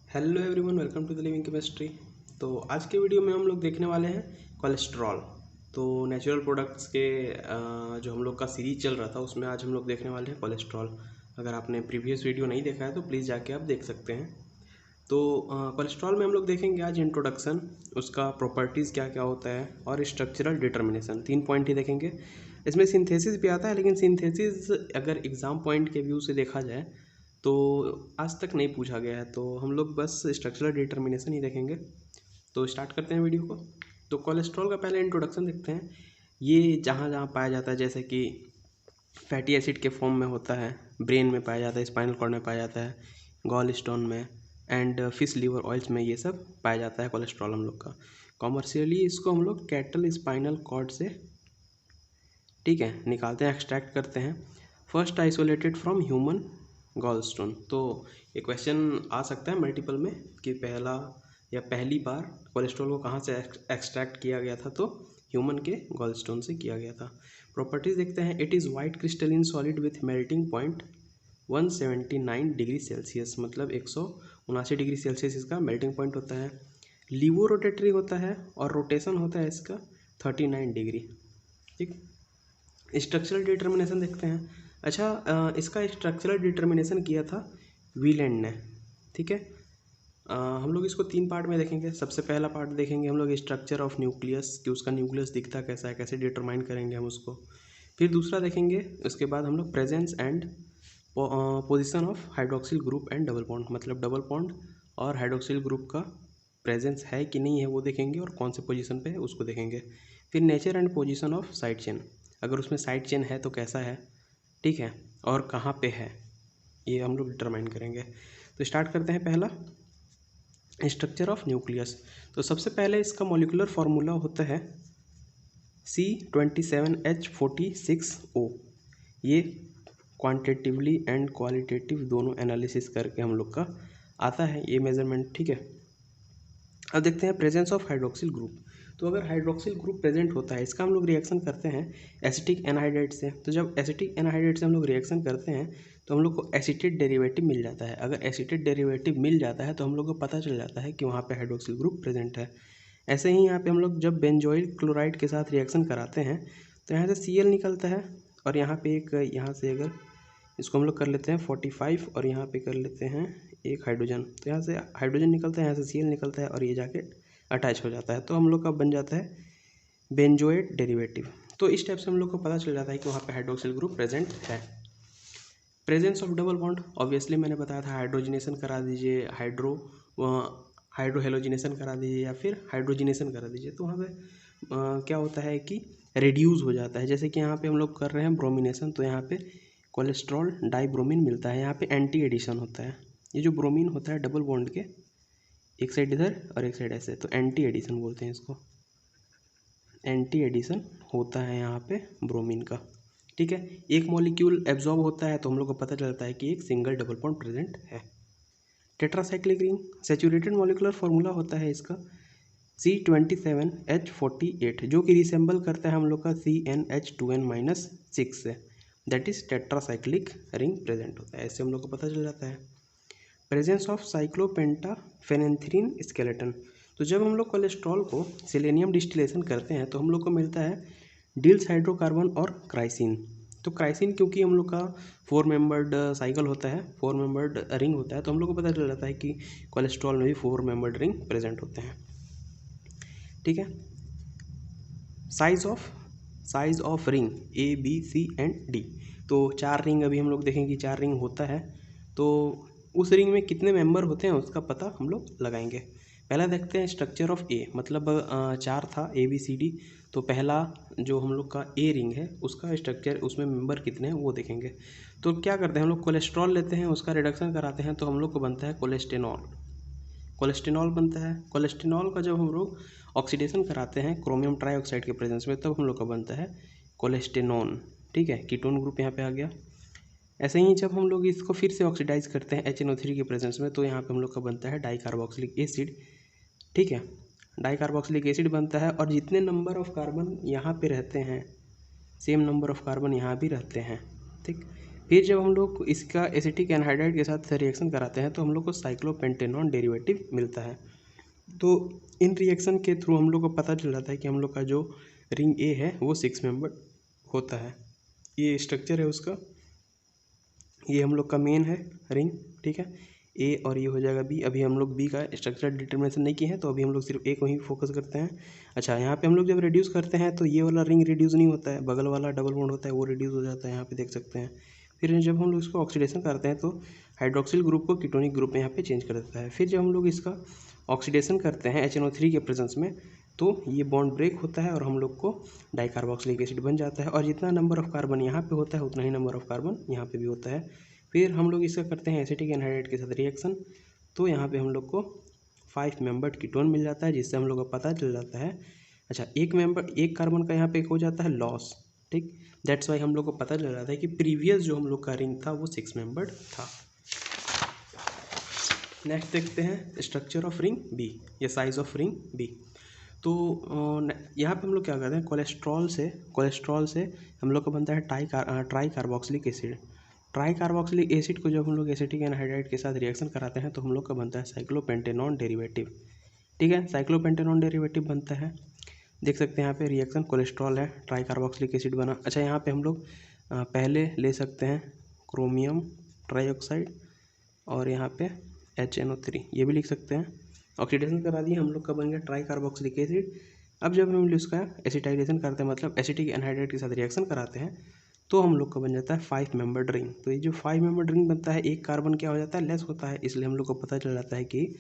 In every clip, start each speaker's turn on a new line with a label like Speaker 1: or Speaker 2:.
Speaker 1: Hello everyone, welcome to the living chemistry. तो आज के वीडियो में हम लोग देखने वाले हैं कोलेस्ट्रॉल। तो नेचुरल प्रोडक्ट्स के जो हम लोग का सीरीज चल रहा था उसमें आज हम लोग देखने वाले हैं कोलेस्ट्रॉल। अगर आपने प्रीवियस वीडियो नहीं देखा है तो प्लीज़ जाके आप देख सकते हैं। तो कोलेस्ट्रॉल में हम लोग देखेंगे आज इंट्रोडक्शन, उसका प्रॉपर्टीज़ क्या क्या होता है और स्ट्रक्चरल डिटर्मिनेशन, 3 पॉइंट ही देखेंगे। इसमें सिंथेसिस भी आता है, लेकिन सिंथेसिस अगर एग्ज़ाम पॉइंट के व्यू से देखा जाए तो आज तक नहीं पूछा गया है, तो हम लोग बस स्ट्रक्चरल डिटर्मिनेशन ही देखेंगे। तो स्टार्ट करते हैं वीडियो को। तो कोलेस्ट्रॉल का पहले इंट्रोडक्शन देखते हैं। ये जहाँ जहाँ पाया जाता है, जैसे कि फैटी एसिड के फॉर्म में होता है, ब्रेन में पाया जाता है, स्पाइनल कॉर्ड में पाया जाता है, गॉल स्टोन में एंड फिश लीवर ऑयल्स में, ये सब पाया जाता है कोलेस्ट्रॉल हम लोग का। कॉमर्शियली इसको हम लोग कैटल स्पाइनल कॉर्ड से निकालते हैं, एक्सट्रैक्ट करते हैं। First isolated from human gall stone. तो ये क्वेश्चन आ सकता है मल्टीपल में कि पहला या पहली बार कोलेस्ट्रॉल को कहाँ से एक्सट्रैक्ट किया गया था, तो ह्यूमन के गॉल स्टोन से किया गया था। प्रॉपर्टीज देखते हैं। It is white crystalline solid with melting point 179 degree Celsius, मतलब 179 डिग्री सेल्सियस इसका मेल्टिंग पॉइंट होता है। लीवो रोटेटरी होता है और रोटेशन होता है इसका 39 डिग्री। ठीक, स्ट्रक्चरल डिटर्मिनेशन देखते हैं। अच्छा, इसका स्ट्रक्चरल डिटर्मिनेशन किया था वीलैंड ने। ठीक है, हम लोग इसको 3 पार्ट में देखेंगे। सबसे पहला पार्ट देखेंगे हम लोग स्ट्रक्चर ऑफ न्यूक्लियस, कि उसका न्यूक्लियस दिखता कैसा है, कैसे डिटरमाइन करेंगे हम उसको। फिर दूसरा देखेंगे, उसके बाद हम लोग presence and position of hydroxyl group and double bond, मतलब डबल बॉन्ड और हाइड्रोक्सिल ग्रुप का प्रेजेंस है कि नहीं है वो देखेंगे, और कौन से पोजीशन पे है उसको देखेंगे। फिर nature and position of side chain, अगर उसमें साइड चेन है तो कैसा है, ठीक है, और कहाँ पे है, ये हम लोग डिटरमाइन करेंगे। तो स्टार्ट करते हैं। पहला स्ट्रक्चर ऑफ न्यूक्लियस। तो सबसे पहले इसका मॉलिक्यूलर फार्मूला होता है C27H46O। ये क्वांटिटेटिवली एंड क्वालिटेटिव दोनों एनालिसिस करके हम लोग का आता है ये मेजरमेंट। ठीक है, अब देखते हैं प्रेजेंस ऑफ हाइड्रोक्सिल ग्रुप। तो अगर हाइड्रोक्सिल ग्रुप प्रेजेंट होता है, इसका हम लोग रिएक्शन करते हैं एसिटिक एनहाइड्रेट से। तो जब एसिटिक एनहाइड्रेट से हम लोग रिएक्शन करते हैं तो हम लोग को एसिटेट डेरिवेटिव मिल जाता है। अगर एसिटेट डेरिवेटिव मिल जाता है तो हम लोग को पता चल जाता है कि वहाँ पे हाइड्रोक्सिल ग्रुप प्रेजेंट है। ऐसे ही यहाँ पे हम लोग जब बेंजोइल क्लोराइड के साथ रिएक्शन कराते हैं तो यहाँ से Cl निकलता है, और यहाँ पे एक, यहाँ से अगर इसको हम लोग कर लेते हैं 45 और यहाँ पे कर लेते हैं एक हाइड्रोजन, तो यहाँ से हाइड्रोजन निकलता है, यहाँ से Cl निकलता है और ये जाके अटैच हो जाता है। तो हम लोग का बन जाता है बेंजोएट डेरिवेटिव। तो इस टाइप से हम लोग को पता चल जाता है कि वहाँ पे हाइड्रोक्सिल ग्रुप प्रेजेंट है। Presence of double bond, obviously मैंने बताया था हाइड्रोजिनेशन करा दीजिए, हाइड्रोहेलोजिनेशन करा दीजिए या फिर हाइड्रोजिनेशन करा दीजिए, तो वहाँ पे क्या होता है कि रिड्यूस हो जाता है। जैसे कि यहाँ पे हम लोग कर रहे हैं ब्रोमिनेशन, तो यहाँ पे कोलेस्ट्रॉल डाइब्रोमीन मिलता है, यहाँ पे एंटी एडिशन होता है। ये जो ब्रोमीन होता है डबल बॉन्ड के, एक साइड इधर और एक साइड ऐसे, तो एंटी एडिशन बोलते हैं इसको। एंटी एडिशन होता है यहाँ पे ब्रोमीन का। ठीक है, एक मॉलिक्यूल एब्जॉर्ब होता है तो हम लोग को पता चलता है कि एक सिंगल डबल बॉन्ड प्रेजेंट है। टेट्रासाइक्लिक रिंग, सैचुरेटेड मॉलिक्यूलर फार्मूला होता है इसका C27H48, जो कि रिसेंबल करता है हम लोग का CnH2n-6 से, दैट इज टेट्रासाइक्लिक रिंग प्रेजेंट होता है। ऐसे हम लोग को पता चल जाता है। Presence of cyclopentaphenanthrene skeleton. तो जब हम लोग कोलेस्ट्रॉल को सेलेनियम डिस्टिलेशन करते हैं तो हम लोग को मिलता है डिल्स हाइड्रोकार्बन और क्राइसिन। तो क्राइसिन क्योंकि हम लोग का 4 मेंबर्ड साइकिल होता है, 4 मेंबर्ड रिंग होता है, तो हम लोग को पता चल जाता है कि कोलेस्ट्रॉल में भी 4 मेंबर्ड रिंग प्रेजेंट होते हैं। ठीक है, size of ring A B C and D। तो 4 रिंग अभी हम लोग देखेंगे, 4 रिंग होता है, तो उस रिंग में कितने मेंबर होते हैं उसका पता हम लोग लगाएंगे। पहला देखते हैं स्ट्रक्चर ऑफ ए, मतलब 4 था ABCD, तो पहला जो हम लोग का ए रिंग है उसका स्ट्रक्चर, उसमें मेंबर कितने हैं वो देखेंगे। तो क्या करते हैं हम लोग, कोलेस्ट्रॉल लेते हैं, उसका रिडक्शन कराते हैं, तो हम लोग को बनता है कोलेस्टेनॉल बनता है। कोलेस्टेनॉल का जब हम लोग ऑक्सीडेशन कराते हैं क्रोमियम ट्राईऑक्साइड के प्रेजेंस में, तब हम लोग का बनता है कोलेस्टेनॉन। ठीक है, कीटोन ग्रुप यहाँ पे आ गया। ऐसे ही जब हम लोग इसको फिर से ऑक्सीडाइज करते हैं HNO3 के प्रेजेंस में, तो यहाँ पे हम लोग का बनता है डाइकार्बोक्सिलिक एसिड। ठीक है, डाइकार्बोक्सिलिक एसिड बनता है, और जितने नंबर ऑफ कार्बन यहाँ पे रहते हैं सेम नंबर ऑफ कार्बन यहाँ भी रहते हैं। ठीक, फिर जब हम लोग इसका एसिटिक एनहाइड्राइड के साथ रिएक्शन कराते हैं तो हम लोग को साइक्लोपेंटेनॉन डेरिवेटिव मिलता है। तो इन रिएक्शन के थ्रू हम लोग को पता चल जाता है कि हम लोग का जो रिंग ए है वो 6 मेंबर होता है। ये स्ट्रक्चर है उसका, ये हम लोग का मेन है रिंग, ठीक है, ए, और ये हो जाएगा बी। अभी हम लोग बी का स्ट्रक्चर डिटर्मिनेशन नहीं किए हैं, तो अभी हम लोग सिर्फ ए को ही फोकस करते हैं। अच्छा, यहाँ पे हम लोग जब रिड्यूस करते हैं तो ये वाला रिंग रिड्यूस नहीं होता है, बगल वाला डबल बॉन्ड होता है वो रिड्यूस हो जाता है, यहाँ पे देख सकते हैं। फिर जब हम लोग इसको ऑक्सीडेशन करते हैं तो हाइड्रोक्सिल ग्रुप को कीटोनिक ग्रुप में यहाँ पे चेंज कर देता है। फिर जब हम लोग इसका ऑक्सीडेशन करते हैं HNO3 के प्रेजेंस में तो ये बॉन्ड ब्रेक होता है और हम लोग को डाइकार्बोक्सिलिक एसिड बन जाता है। और जितना नंबर ऑफ कार्बन यहाँ पे होता है उतना ही नंबर ऑफ कार्बन यहाँ पे भी होता है। फिर हम लोग इसका करते हैं एसिटिक एनहाइड्राइड के साथ रिएक्शन, तो यहाँ पे हम लोग को 5 मेंबर्ड कीटोन मिल जाता है, जिससे हम लोग को पता चल जाता है। अच्छा, एक कार्बन का यहाँ पे हो जाता है लॉस, ठीक, दैट्स वाई हम लोग को पता चल जाता है कि प्रीवियस जो हम लोग का रिंग था वो 6 मेंबर्ड था। नेक्स्ट देखते हैं स्ट्रक्चर ऑफ रिंग बी या साइज ऑफ रिंग बी। तो यहाँ पे हम लोग क्या करते हैं, कोलेस्ट्रॉल से हम लोग का बनता है try carboxylic acid. Try carboxylic acid को जब हम लोग एसिटिक एनहाइड्राइड के साथ रिएक्शन कराते हैं तो हम लोग का बनता है साइक्लोपेंटेनॉन डेरिवेटिव, ठीक है, साइक्लोपेंटेनॉन डेरिवेटिव बनता है। देख सकते हैं यहाँ पे रिएक्शन कोलेस्ट्रॉल है, ट्राई कार्बोक्सिलिक एसिड बना। अच्छा, यहाँ पे हम लोग पहले ले सकते हैं क्रोमियम ट्राईऑक्साइड और यहाँ पे HNO3 ये भी लिख सकते हैं। ऑक्सीडेशन करा दिए, हम लोग का बन गया ट्राई कार्बोक्सिलिक एसिड। अब जब हम इसका एसिटाइजेशन करते हैं, मतलब एसिटिक एनहाइड्राइड के साथ रिएक्शन कराते हैं, तो हम लोग का बन जाता है 5 मेंबर्ड रिंग। तो ये जो 5 मेंबर्ड रिंग बनता है, एक कार्बन क्या हो जाता है, लेस होता है, इसलिए हम लोग को पता चल जाता है कि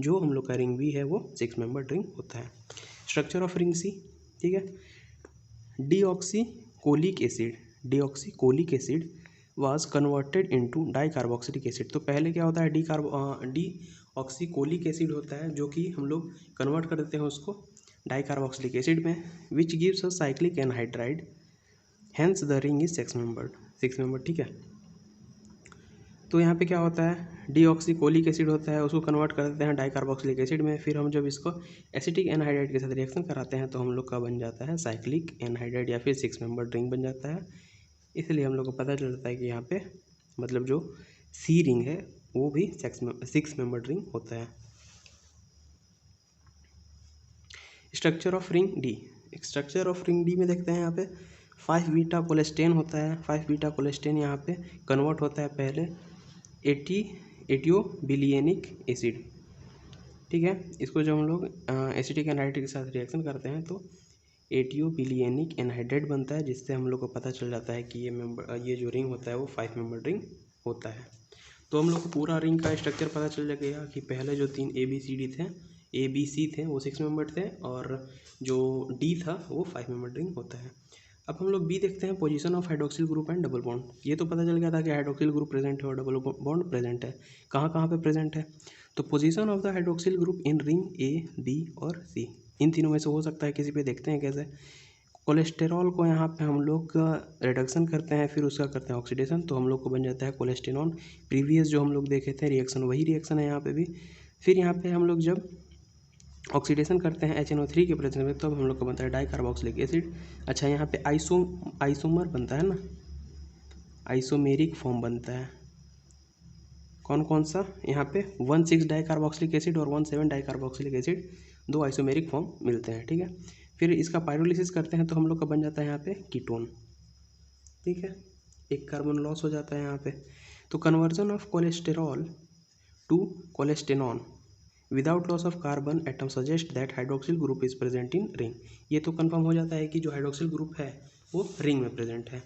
Speaker 1: जो हम लोग का रिंग बी है वो 6 मेंबर्ड रिंग होता है। स्ट्रक्चर ऑफ रिंग सी, ठीक है, deoxycholic acid was converted into dicarboxylic acid. तो पहले क्या होता है, डीऑक्सीकोलिक एसिड होता है, जो कि हम लोग कन्वर्ट कर देते हैं उसको डाइकार्बोक्सिलिक एसिड में, which gives a cyclic anhydride, hence the ring is 6 membered, ठीक है। तो यहाँ पे क्या होता है, डीऑक्सीकोलिक एसिड होता है, उसको कन्वर्ट कर देते हैं डाइकार्बोक्सिलिक एसिड में। फिर हम जब इसको एसिटिक एनहाइड्राइड के साथ रिएक्शन कराते हैं तो हम लोग का बन जाता है साइक्लिक एनहाइड्राइड या फिर 6 मेंबर्ड रिंग बन जाता है। इसलिए हम लोग को पता चल जाता है कि यहाँ पे मतलब जो सी रिंग है वो भी 6 मेंबर्ड रिंग होता है। स्ट्रक्चर ऑफ रिंग डी में देखते हैं यहाँ पे 5 बीटा कोलेस्टेन होता है। 5 बीटा कोलेस्टेन यहाँ पे कन्वर्ट होता है पहले एटियोबिलियनिक एसिड, ठीक है। इसको जब हम लोग एसिटिक एनहाइड्राइड के साथ रिएक्शन करते हैं तो एटियोबिलियनिक एनहाइड्राइड बनता है, जिससे हम लोग को पता चल जाता है कि ये जो रिंग होता है वो 5 मेंबर्ड रिंग होता है। तो हम लोग को पूरा रिंग का स्ट्रक्चर पता चल गया कि पहले जो 3 ABC थे वो 6 मेंबर्ड थे और जो डी था वो 5 मेंबर्ड रिंग होता है। अब हम लोग बी देखते हैं, position of hydroxyl group and double bond. ये तो पता चल गया था कि हाइड्रोक्सिल ग्रुप प्रेजेंट है और डबल बॉन्ड प्रेजेंट है। कहाँ कहाँ पे प्रेजेंट है, तो position of the hydroxyl group in ring A, B और सी, इन तीनों में से हो सकता है किसी पे। देखते हैं कैसे। कोलेस्टेरॉल को यहाँ पे हम लोग रिडक्शन करते हैं, फिर उसका करते हैं ऑक्सीडेशन, तो हम लोग को बन जाता है कोलेस्टेनॉन। प्रीवियस जो हम लोग देखे थे रिएक्शन वही रिएक्शन है यहाँ पे भी। फिर यहाँ पे हम लोग जब ऑक्सीडेशन करते हैं HNO3 के प्रेजेंस में, तब हम लोग को बनता है डाइकार्बोक्सिलिक एसिड। अच्छा, यहाँ पे आइसोमर बनता है ना, आइसोमेरिक फॉर्म बनता है। कौन कौन सा, यहाँ पे 1,6 डाइकार्बोक्सिलिक एसिड और 1,7 डाइकार्बोक्सिलिक एसिड, 2 आइसोमेरिक फॉर्म मिलते हैं, ठीक है। फिर इसका पायरोलिसिस करते हैं तो हम लोग का बन जाता है यहाँ पे कीटोन, ठीक है, एक कार्बन लॉस हो जाता है यहाँ पे। तो conversion of cholesterol to cholestanone without loss of carbon atom suggest that hydroxyl group is present in ring. ये तो कंफर्म हो जाता है कि जो हाइड्रोक्सिल ग्रुप है वो रिंग में प्रेजेंट है।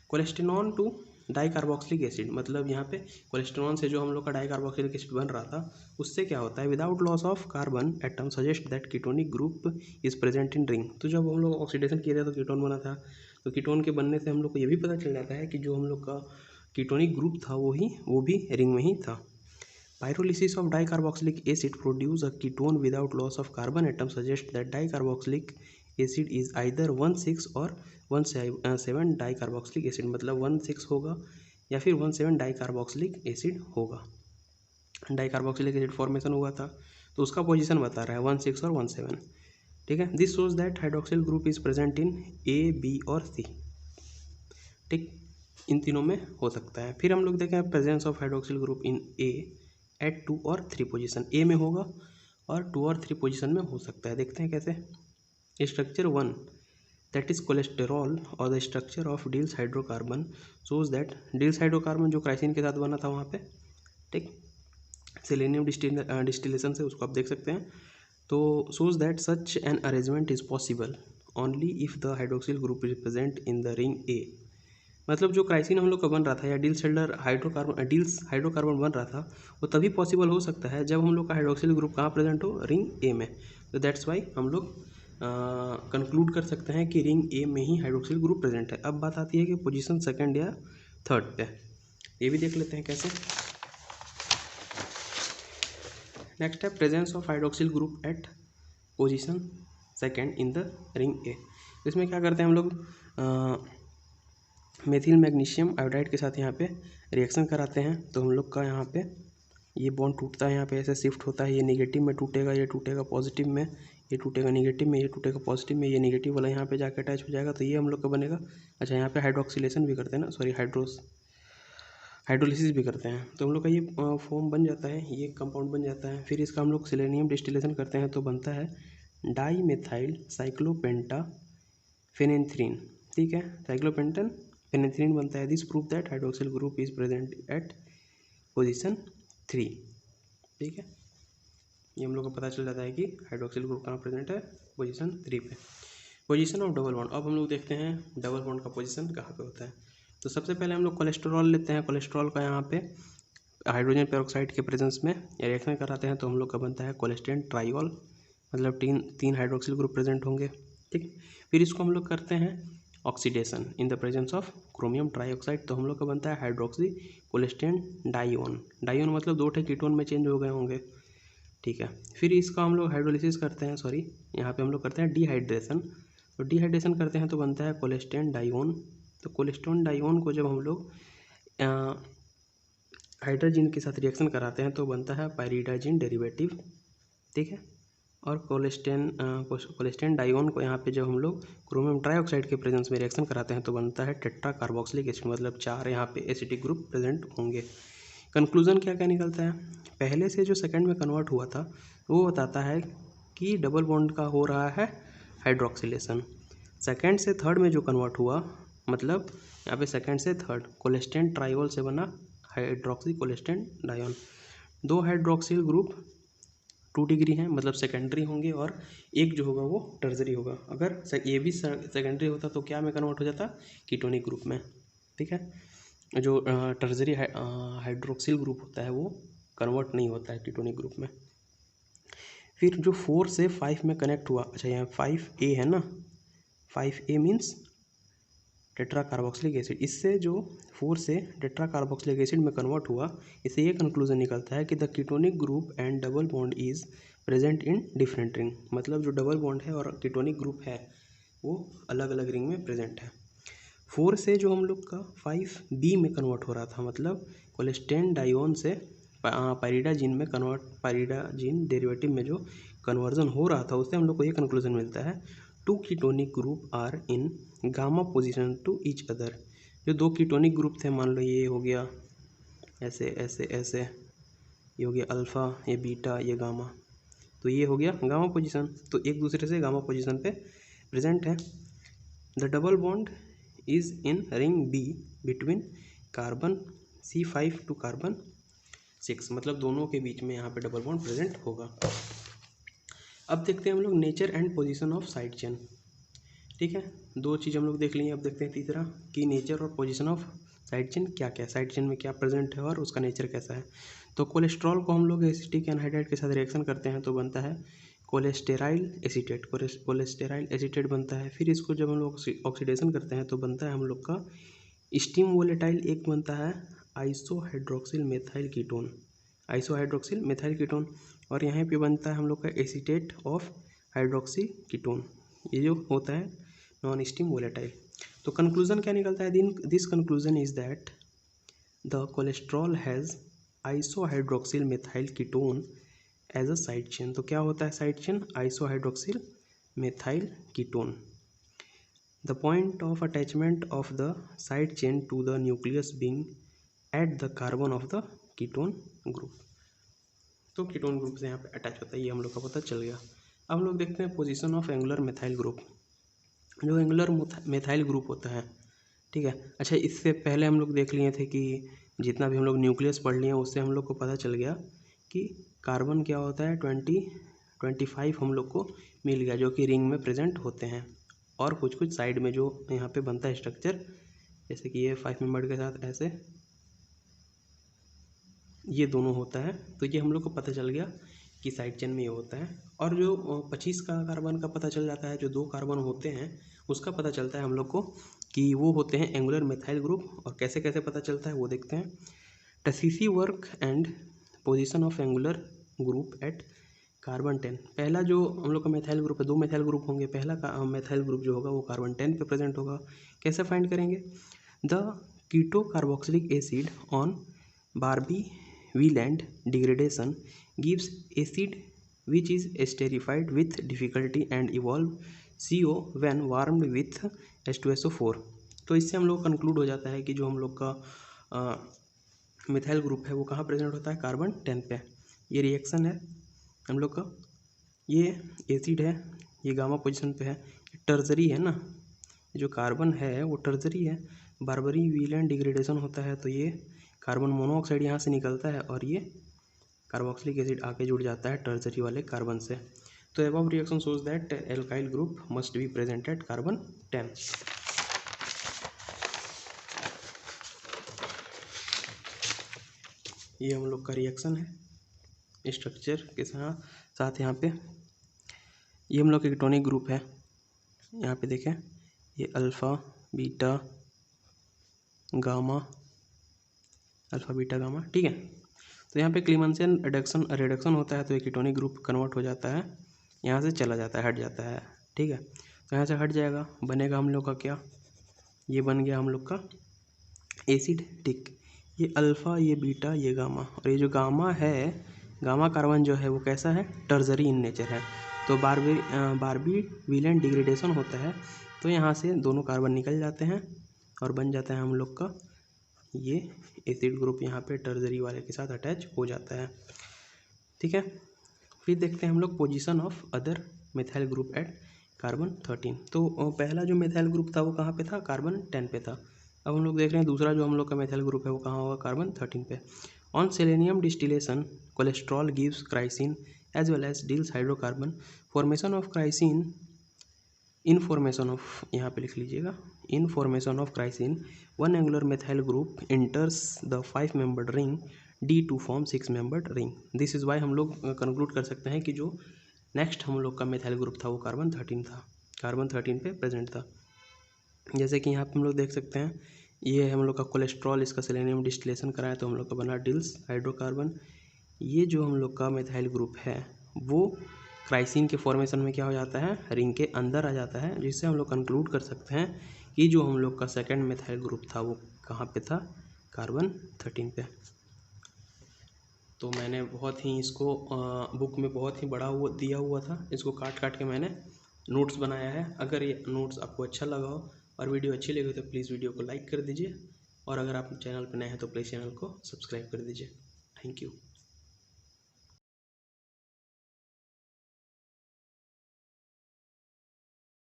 Speaker 1: कोलेस्टेनॉन टू डाइकार्बोक्सिलिक एसिड, मतलब यहाँ पे कोलेस्टेरॉन से जो हम लोग का डाइकार्बोक्सिलिक एसिड बन रहा था उससे क्या होता है, without loss of carbon atom suggest that ketonic group is present in ring. तो जब हम लोग ऑक्सीडेशन किए थे तो कीटोन बना था, तो कीटोन के बनने से हम लोग को ये भी पता चल जाता है कि जो हम लोग का कीटोनिक ग्रुप था वो भी रिंग में ही था। Pyrolysis of dicarboxylic acid produce a ketone without loss of carbon atom suggests that dicarboxylic acid is either 1,6 और 1,7 डाइकार्बोक्सिलिक एसिड, मतलब 1,6 होगा या फिर 1,7 डाइकार्बोक्सिलिक एसिड होगा। डाइकार्बोक्सिलिक एसिड फॉर्मेशन हुआ था तो उसका पोजीशन बता रहा है 1,6 और 1,7, ठीक है। This shows that hydroxyl group is present in A, B और सी, ठीक। इन तीनों में हो सकता है। फिर हम लोग देखें presence of hydroxyl group in A at 2 और 3 पोजीशन, ए में होगा और 2 और 3 पोजीशन में हो सकता है। देखते हैं कैसे। स्ट्रक्चर 1 दैट इज कोलेस्टेरॉल और the structure of deals hydrocarbon shows that deals hydrocarbon जो क्राइसिन के साथ बना था वहाँ पे, ठीक, सेलेनियम डिस्टिलेशन से, उसको आप देख सकते हैं। तो shows that such an arrangement is possible only if the hydroxyl group is present in the ring A. मतलब जो क्राइसिन हम लोग का बन रहा था या डील्स हाइड्रोकार्बन बन रहा था, वो तभी पॉसिबल हो सकता है जब हम लोग का हाइड्रोक्सिल ग्रुप कहाँ प्रेजेंट हो, रिंग ए में। तो दैट्स वाई हम लोग कंक्लूड कर सकते हैं कि रिंग ए में ही हाइड्रोक्सिल ग्रुप प्रेजेंट है। अब बात आती है कि पोजीशन सेकंड या थर्ड पे, ये भी देख लेते हैं कैसे। नेक्स्ट है presence of hydroxyl group at position second in the ring A. इसमें क्या करते हैं हम लोग, मेथिल मैग्नीशियम आयोडाइड के साथ यहाँ पे रिएक्शन कराते हैं। तो हम लोग का यहाँ पे ये बॉन्ड टूटता है, यहाँ पे ऐसे शिफ्ट होता है, ये नेगेटिव में टूटेगा, ये टूटेगा पॉजिटिव में, ये टूटेगा नेगेटिव में, ये टूटेगा पॉजिटिव में, ये नेगेटिव वाला यहाँ पे जाकर अटैच हो जाएगा, तो ये हम लोग का बनेगा। अच्छा, यहाँ पे हाइड्रोक्सिलेशन भी करते हैं ना, सॉरी हाइड्रोलिसिस भी करते हैं। तो हम लोग का ये फॉर्म बन जाता है, ये कंपाउंड बन जाता है। फिर इसका हम लोग सेलेनियम डिस्टिलेशन करते हैं तो बनता है डाई मेथाइल साइक्लोपेंटा फेनेंथ्रीन, ठीक है, साइक्लोपेंटन फेनेंथ्रीन बनता है। This proof that hydroxyl group is present at position 3, ठीक है। ये हम लोग को पता चल जाता है कि हाइड्रोक्सिल ग्रुप कहाँ प्रेजेंट है, पोजीशन 3 पे। पोजीशन ऑफ डबल बॉन्ड, अब हम लोग देखते हैं डबल बॉन्ड का पोजीशन कहाँ पे होता है। तो सबसे पहले हम लोग कोलेस्ट्रॉल लेते हैं। कोलेस्ट्रॉल का यहाँ पे हाइड्रोजन पेरोक्साइड के प्रेजेंस में रिएक्शन कराते हैं तो हम लोग का बनता है कोलेस्टेन ट्राइऑल, मतलब तीन हाइड्रोक्सिल ग्रुप प्रेजेंट होंगे, ठीक। फिर इसको हम लोग करते हैं oxidation in the presence of chromium trioxide, तो हम लोग का बनता है हाइड्रोक्सी कोलेस्टेन डाइऑन। डाइऑन मतलब 2 कीटोन में चेंज हो गए होंगे, ठीक है। फिर इसका हम लोग हाइड्रोलिसिस करते हैं, सॉरी यहाँ पे हम लोग करते हैं डिहाइड्रेशन। तो डिहाइड्रेशन करते हैं तो बनता है कोलेस्टेन डाइऑन। तो कोलेस्टेन डाइऑन को जब हम लोग हाइड्रोजन के साथ रिएक्शन कराते हैं तो बनता है पायरिडाजिन डेरिवेटिव, ठीक है। और कोलेस्टेन डाइऑन को यहाँ पे जब हम लोग क्रोमियम ट्राइऑक्साइड के प्रेजेंस में रिएक्शन कराते हैं तो बनता है टेट्रा कार्बोक्सिलिक एसिड, मतलब 4 यहाँ पे एसिटिक ग्रुप प्रेजेंट होंगे। कंक्लूजन क्या क्या निकलता है, पहले से जो सेकंड में कन्वर्ट हुआ था वो बताता है कि डबल बॉन्ड का हो रहा है हाइड्रोक्सिलेशन। सेकंड से थर्ड में जो कन्वर्ट हुआ, मतलब यहाँ पे सेकंड से थर्ड कोलेस्टेन ट्राइऑल से बना हाइड्रोक्सी कोलेस्टेन डाइऑन। 2 हाइड्रोक्सिल ग्रुप 2 डिग्री हैं, मतलब सेकेंडरी होंगे, और एक जो होगा वो टर्जरी होगा। अगर ये भी सेकेंडरी होता तो क्या में कन्वर्ट हो जाता, कीटोनिक ग्रुप में, ठीक है। जो टर्जरी हाइड्रोक्सिल ग्रुप होता है वो कन्वर्ट नहीं होता है कीटोनिक ग्रुप में। फिर जो 4 से 5 में कनेक्ट हुआ, अच्छा यहाँ 5A है ना, 5A means tetra carboxylic acid, इससे जो 4 से टेट्रा कार्बोक्सिलिक एसिड में कन्वर्ट हुआ, इससे ये कंक्लूजन निकलता है कि the ketonic group and double bond is present in different ring, मतलब जो डबल बॉन्ड है और कीटोनिक ग्रुप है वो अलग अलग रिंग में प्रेजेंट है। 4 से जो हम लोग का 5B में कन्वर्ट हो रहा था, मतलब कोलेस्टेन डाइऑन से पायरिडाजिन में कन्वर्ट, पायरिडाजिन डेरिवेटिव में जो कन्वर्जन हो रहा था, उससे हम लोग को ये कंक्लूजन मिलता है 2 ketonic group are in gamma position to each other. जो 2 कीटोनिक ग्रुप थे, मान लो ये हो गया ऐसे ऐसे ऐसे, ये हो गया अल्फ़ा, ये बीटा, ये गामा, तो ये हो गया गामा पोजीशन, तो एक दूसरे से गामा पोजीशन पे प्रेजेंट है। The double bond is in ring B between carbon C5 to carbon 6, मतलब दोनों के बीच में यहाँ पे डबल बॉन्ड प्रेजेंट होगा। अब देखते हैं हम लोग nature and position of side chain, ठीक है। 2 चीज़ हम लोग देख लिए, अब देखते हैं तीसरा कि नेचर और पोजीशन ऑफ साइड चेन क्या क्या, साइड चेन में क्या प्रेजेंट है और उसका नेचर कैसा है। तो कोलेस्ट्रॉल को हम लोग एसिटिक एनहाइड्राइड के साथ रिएक्शन करते हैं तो बनता है कोलेस्टेराइल एसीटेट, कोलेस्टेराइल एसीटेट बनता है। फिर इसको जब हम लोग ऑक्सीडेशन करते हैं तो बनता है हम लोग का स्टीम वोलेटाइल, एक बनता है आइसोहाइड्रोक्सिल मेथाइल कीटोन, आइसोहाइड्रोक्सिल मेथाइल कीटोन, और यहाँ पे बनता है हम लोग का एसीटेट ऑफ हाइड्रोक्सी कीटोन, ये जो होता है नॉन स्टीम वोलेटाइल। तो कंक्लूजन क्या निकलता है, this conclusion is that the cholesterol has isohydroxyl methyl ketone as a side chain. तो क्या होता है side chain, isohydroxyl methyl ketone. The point of attachment of the side chain to the nucleus being at the carbon of the ketone group. तो ketone group से यहाँ पे attach होता है, ये हम लोग का पता चल गया। अब हम लोग देखते हैं position of angular methyl group. जो एंगुलर मेथाइल ग्रुप होता है, ठीक है। अच्छा, इससे पहले हम लोग देख लिए थे कि जितना भी हम लोग न्यूक्लियस पढ़ लिए उससे हम लोग को पता चल गया कि कार्बन क्या होता है 25 हम लोग को मिल गया, जो कि रिंग में प्रेजेंट होते हैं, और कुछ कुछ साइड में जो यहाँ पे बनता है स्ट्रक्चर, जैसे कि ये 5 मेंबर के साथ ऐसे ये दोनों होता है। तो ये हम लोग को पता चल गया कि साइड चेन में ये होता है। और जो 25 का कार्बन का पता चल जाता है, जो 2 कार्बन होते हैं उसका पता चलता है हम लोग को कि वो होते हैं एंगुलर मेथाइल ग्रुप। और कैसे कैसे पता चलता है वो देखते हैं। टसीसी work and position of angular group at carbon 10। पहला जो हम लोग का मेथाइल ग्रुप है, 2 मेथाइल ग्रुप होंगे, पहला का मेथाइल ग्रुप जो होगा वो कार्बन 10 पे प्रेजेंट होगा। कैसे फाइंड करेंगे? The keto carboxylic acid on Barby-Wieland degradation gives acid which is esterified with difficulty and evolve CO when warmed with H2SO4। तो इससे हम लोग कंक्लूड हो जाता है कि जो हम लोग का मिथाइल ग्रुप है वो कहाँ प्रेजेंट होता है? कार्बन 10 पे। ये रिएक्शन है हम लोग का, ये एसिड है, ये गामा पोजीशन पे है, टर्जरी है ना, जो कार्बन है वो टर्जरी है। बारबरी वीलैंड डिग्रेडेशन होता है तो ये कार्बन मोनोऑक्साइड यहाँ से निकलता है और ये कार्बोक्सिलिक एसिड आके जुड़ जाता है टर्जरी वाले कार्बन से। तो above reaction shows that alkyl group must be present at carbon 10। ये हम लोग का रिएक्शन है स्ट्रक्चर के साथ यहाँ पे। ये हम लोग का कीटोनिक ग्रुप है, यहाँ पे देखें, ये alpha beta gamma, alpha beta gamma, ठीक है। तो यहाँ पे क्लीमेंशियन रिडक्शन होता है तो एक कीटोनिक ग्रुप कन्वर्ट हो जाता है, यहाँ से चला जाता है, हट जाता है, ठीक है। तो यहाँ से हट जाएगा, बनेगा हम लोग का क्या? ये बन गया हम लोग का एसिड, ठीक। ये अल्फ़ा, ये बीटा, ये गामा, और ये जो गामा है, गामा कार्बन जो है वो कैसा है? टर्जरी इन नेचर है। तो बारबी-विलेंट डिग्रेडेशन होता है तो यहाँ से दोनों कार्बन निकल जाते हैं और बन जाता है हम लोग का ये एसिड ग्रुप, यहाँ पे टर्जरी वाले के साथ अटैच हो जाता है, ठीक है। फिर देखते हैं हम लोग position of other methyl group at carbon 13। तो पहला जो मेथाइल ग्रुप था वो कहाँ पे था? कार्बन 10 पे था। अब हम लोग देख रहे हैं दूसरा जो हम लोग का मेथाइल ग्रुप है वो कहाँ होगा? कार्बन 13 पे। On selenium distillation cholesterol gives chrysene as well as Diels hydrocarbon. Formation of chrysene, in formation of, यहाँ पे लिख लीजिएगा, in formation of chrysene one angular methyl group enters the 5 membered ring D to form 6 membered ring. This is why हम लोग conclude कर सकते हैं कि जो नेक्स्ट हम लोग का मेथाइल ग्रुप था वो कार्बन 13 था, कार्बन 13 पे प्रेजेंट था। जैसे कि यहाँ पे हम लोग देख सकते हैं, ये हम लोग का कोलेस्ट्रॉल, इसका सेलेनियम डिस्टिलेशन कराया तो हम लोग का बना डिल्स हाइड्रोकार्बन। ये जो हम लोग का मेथाइल ग्रुप है वो क्राइसिन के फॉर्मेशन में क्या हो जाता है? रिंग के अंदर आ जाता है, जिससे हम लोग कंक्लूड कर सकते हैं कि जो हम लोग का सेकंड मेथाइल ग्रुप था वो कहाँ पे था? कार्बन 13 पे। तो मैंने बहुत ही इसको बुक में बहुत ही बड़ा हुआ दिया हुआ था, इसको काट काट के मैंने नोट्स बनाया है। अगर ये नोट्स आपको अच्छा लगा हो और वीडियो अच्छी लगी तो प्लीज़ वीडियो को लाइक कर दीजिए, और अगर आप चैनल पर नए हैं तो प्लीज़ चैनल को सब्सक्राइब कर दीजिए। Thank you.